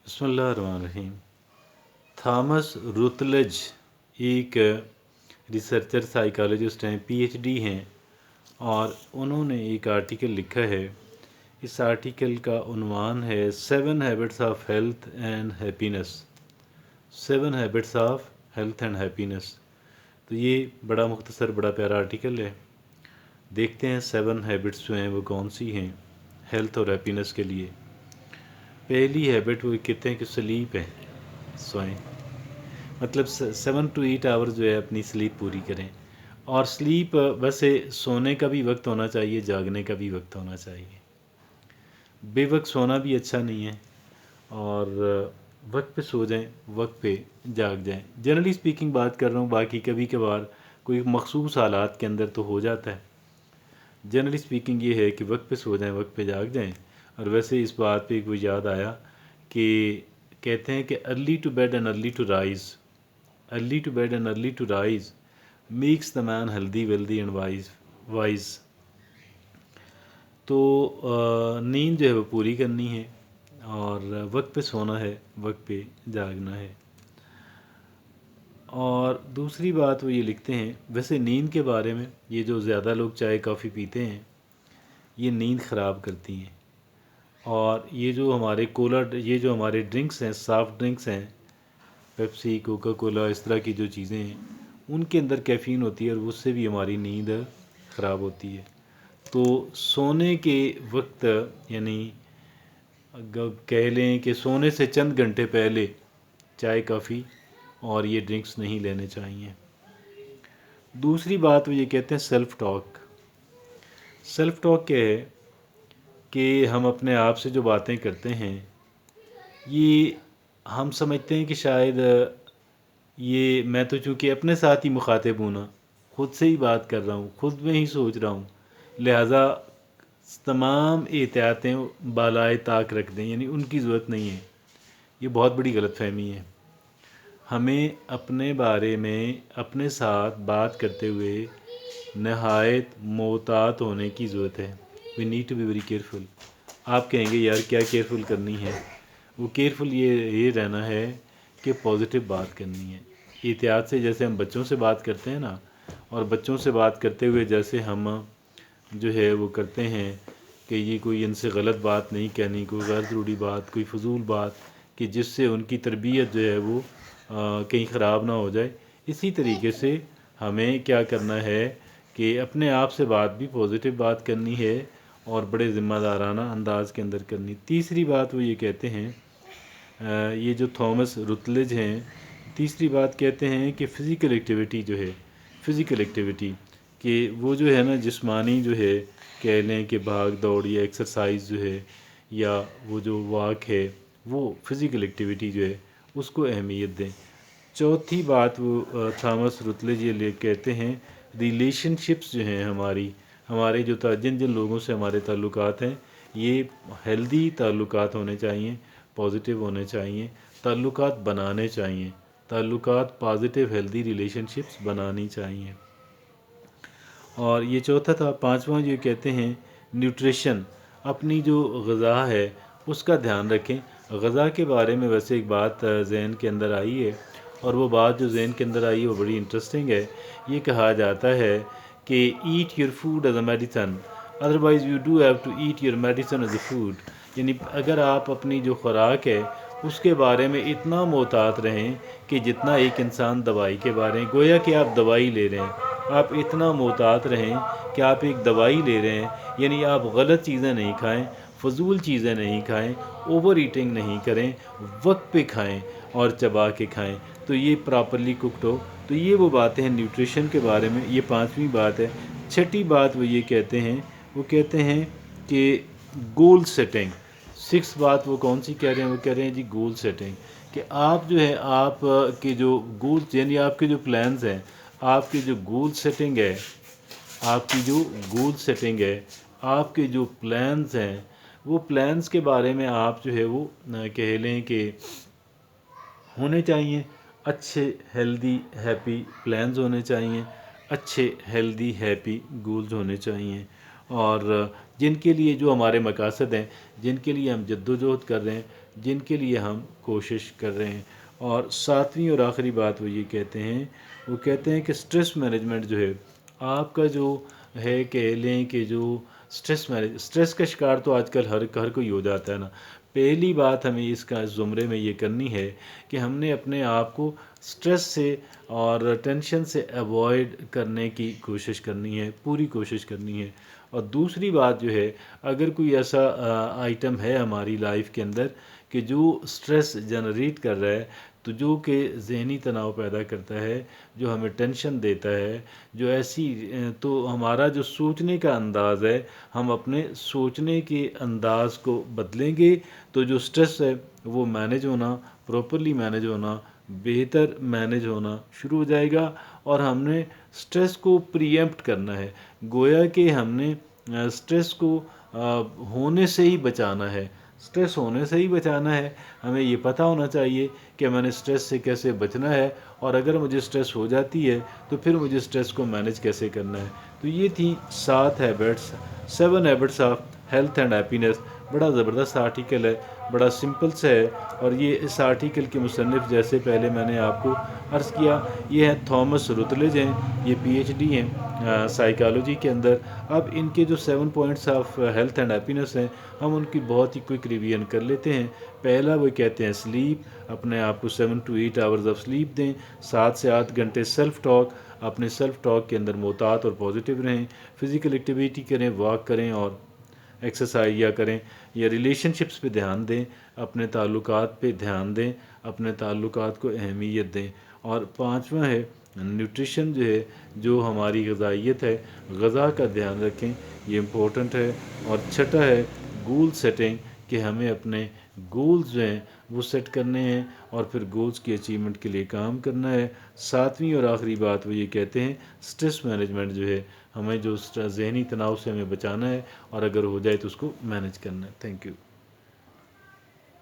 बिस्मिल्लाहिर्रहमानिर्रहीम। थॉमस रुतलेज एक researcher psychologist हैं, पीएचडी हैं, और उन्होंने एक आर्टिकल लिखा है। इस आर्टिकल का उन्वान है 7 habits of health and happiness. 7 habits of health and happiness. तो ये बड़ा मुख्तसर बड़ा प्यारा आर्टिकल है। देखते हैं 7 हैबिट्स जो हैं वो कौन सी हैं हेल्थ और हैप्पीनेस के लिए। पहली हैबिट वो कहते हैं कि स्लीप है, सोएं। मतलब 7 to 8 आवर्स जो है अपनी स्लीप पूरी करें। और स्लीप वैसे सोने का भी वक्त होना चाहिए, जागने का भी वक्त होना चाहिए। बेवक्त सोना भी अच्छा नहीं है, और वक्त पे सो जाएं, वक्त पे जाग जाएं। जनरली स्पीकिंग बात कर रहा हूँ, बाकी कभी कभार कोई मखसूस हालात के अंदर तो हो जाता है। जनरली स्पीकिंग ये है कि वक्त पे सो जाएं, वक्त पे जाग जाएं। और वैसे इस बात पे कोई याद आया कि कहते हैं कि early to bed and early to rise, early to bed and early to rise makes the man healthy wealthy and wise. तो नींद जो है वो पूरी करनी है, और वक्त पे सोना है, वक्त पे जागना है। और दूसरी बात वो ये लिखते हैं, वैसे नींद के बारे में, ये जो ज़्यादा लोग चाय कॉफ़ी पीते हैं ये नींद ख़राब करती हैं। और ये जो हमारे ये जो हमारे ड्रिंक्स हैं, सॉफ्ट ड्रिंक्स हैं, पेप्सी, कोका कोला, इस तरह की जो चीज़ें हैं, उनके अंदर कैफ़ीन होती है, और उससे भी हमारी नींद ख़राब होती है। तो सोने के वक्त, यानी कह लें कि सोने से चंद घंटे पहले चाय कॉफ़ी और ये ड्रिंक्स नहीं लेने चाहिए। दूसरी बात वो ये कहते हैं सेल्फ़ टॉक। सेल्फ़ टॉक क्या है कि हम अपने आप से जो बातें करते हैं, ये हम समझते हैं कि शायद ये मैं तो चूँकि अपने साथ ही मुखातिब हूँ ना, ख़ुद से ही बात कर रहा हूँ, ख़ुद में ही सोच रहा हूँ, लिहाजा तमाम एहतियातें बालाए ताक रख दें, यानी उनकी ज़रूरत नहीं है। ये बहुत बड़ी गलतफ़हमी है। हमें अपने बारे में अपने साथ बात करते हुए नहायत मोहतात होने की ज़रूरत है। We need to be very careful. आप कहेंगे यार क्या केयरफुल करनी है? वो केयरफुल ये रहना है कि पॉजिटिव बात करनी है, एहतियात से। जैसे हम बच्चों से बात करते हैं ना, और बच्चों से बात करते हुए जैसे हम जो है वो करते हैं कि ये कोई इनसे गलत बात नहीं कहनी, कोई गैर ज़रूरी बात, कोई फजूल बात, कि जिससे उनकी तरबियत जो है वो कहीं ख़राब ना हो जाए। इसी तरीके से हमें क्या करना है कि अपने आप से बात भी पॉजिटिव बात करनी है, और बड़े ज़िम्मेदाराना अंदाज़ के अंदर करनी। तीसरी बात वो ये कहते हैं, ये जो थॉमस रुतलेज हैं, तीसरी बात कहते हैं कि फ़िज़िकल एक्टिविटी जो है, फ़िज़िकल एक्टिविटी कि वो जो है ना, जिस्मानी जो है, कह लें कि भाग दौड़ या एक्सरसाइज जो है, या वो जो वॉक है, वो फ़िज़िकल एक्टिविटी जो है उसको अहमियत दें। चौथी बात वो थॉमस रुतलेज ये कहते हैं, रिलेशनशिप्स जो हैं हमारे जो जिन जिन लोगों से हमारे ताल्लुकात हैं, ये हेल्दी ताल्लुकात होने चाहिए, पॉजिटिव होने चाहिए, ताल्लुकात बनाने चाहिए, ताल्लुकात पॉजिटिव हेल्दी रिलेशनशिप्स बनानी चाहिए। और ये चौथा था। पांचवा ये कहते हैं न्यूट्रिशन, अपनी जो ग़िज़ा है उसका ध्यान रखें। ग़िज़ा के बारे में वैसे एक बात ज़हन के अंदर आई है, और वो बात जो ज़हन के अंदर आई है वो बड़ी इंटरेस्टिंग है। ये कहा जाता है कि eat your food as a medicine, otherwise you do have to eat your medicine as a food. यानी अगर आप अपनी जो खुराक है उसके बारे में इतना मोहतात रहें कि जितना एक इंसान दवाई के बारे में, गोया कि आप दवाई ले रहे हैं, आप इतना मोहतात रहें कि आप एक दवाई ले रहे हैं। यानी आप गलत चीज़ें नहीं खाएं, फजूल चीज़ें नहीं खाएं, ओवर ईटिंग नहीं करें, वक्त पे खाएं और चबा के खाएं, तो ये प्रॉपरली कुकड हो। तो ये वो बातें हैं न्यूट्रिशन के बारे में। ये पांचवी बात है। छठी बात वो ये कहते हैं, वो कहते हैं कि गोल सेटिंग। सिक्स बात वो कौन सी कह रहे हैं? वो कह रहे हैं जी गोल सेटिंग, कि आप जो है आप के जो गोल्स, यानी आपके जो प्लान्स हैं, आपकी जो गोल सेटिंग है, आपकी जो गोल सेटिंग है, आपके जो प्लान्स हैं, वो प्लान्स के बारे में आप जो है वो कह लें कि होने चाहिए। अच्छे हेल्दी हैप्पी प्लान्स होने चाहिए, अच्छे हेल्दी हैप्पी गोल्स होने चाहिए, और जिनके लिए जो हमारे मकासद हैं, जिनके लिए हम जद्दोजहद कर रहे हैं, جن کے لیے ہم کوشش کر رہے ہیں۔ اور ساتویں اور آخری بات وہ یہ کہتے ہیں، وہ کہتے ہیں کہ سٹریس مینجمنٹ جو ہے آپ کا جو ہے، کہہ لیں کہ جو سٹریس کا شکار تو آج کل ہر کوئی ہو جاتا ہے نا۔ پہلی بات ہمیں اس کا زمرے میں یہ کرنی ہے کہ ہم نے اپنے آپ کو سٹریس سے اور ٹینشن سے ایوائڈ کرنے کی کوشش کرنی ہے، پوری کوشش کرنی ہے۔ اور دوسری بات جو ہے، اگر کوئی ایسا آئٹم ہے ہماری لائف کے اندر کہ جو سٹریس جنریٹ کر رہا ہے، تو جو کہ ذہنی تناؤ پیدا کرتا ہے، جو ہمیں ٹینشن دیتا ہے، جو ایسی تو ہمارا جو سوچنے کا انداز ہے، ہم اپنے سوچنے کے انداز کو بدلیں گے تو جو سٹریس ہے وہ مینج ہونا، پراپرلی مینج ہونا، بہتر مینج ہونا شروع ہو جائے گا۔ اور ہم نے سٹریس کو پری ایمپٹ کرنا ہے، گویا کہ ہم نے سٹریس کو ہونے سے ہی بچانا ہے، سٹریس ہونے سے ہی بچانا ہے۔ ہمیں یہ پتہ ہونا چاہیے کہ میں نے سٹریس سے کیسے بچنا ہے، اور اگر مجھے سٹریس ہو جاتی ہے تو پھر مجھے سٹریس کو مینج کیسے کرنا ہے۔ تو یہ تھی 7 habits of health and happiness. بڑا زبردست آرٹیکل ہے، بڑا سمپل سے ہے، اور یہ اس آرٹیکل کے مصنف، جیسے پہلے میں نے آپ کو عرض کیا، یہ ہیں تھامس روتلج ہیں، یہ PhD ہیں سائیکالوجی کے اندر۔ اب ان کے جو 7 points of health and happiness ہیں، ہم ان کی بہت ہی کوئک ریویژن کر لیتے ہیں۔ پہلا وہ کہتے ہیں سلیپ، اپنے آپ کو 7 to 8 آورز آف سلیپ دیں، 7 سے 8 گھنٹے سیلف ٹاک، اپنے سیلف ٹاک کے اندر محتاط اور پازیٹیو رہیں، فزیکل ایکٹیویٹی کریں، واک کریں اور ایکسرسائز یا کریں، یا ریلیشن شپس پہ دھیان دیں، اپنے تعلقات پہ دھیان دیں، اپنے تعلقات کو اہمیت دیں۔ اور پانچواں ہے نیوٹریشن، جو ہے جو ہماری غذائیت ہے، غذا کا دھیان رکھیں، یہ امپورٹنٹ ہے۔ اور چھٹا ہے گول سیٹنگ، کہ ہمیں اپنے گولز جو ہیں وہ سیٹ کرنے ہیں اور پھر گولز کی اچیومنٹ کے لیے کام کرنا ہے۔ ساتویں اور آخری بات وہ یہ کہتے ہیں سٹریس مینجمنٹ جو ہے، ہمیں جو ذہنی تناؤ سے ہمیں بچانا ہے، اور اگر ہو جائے تو اس کو مینج کرنا ہے۔ Thank you.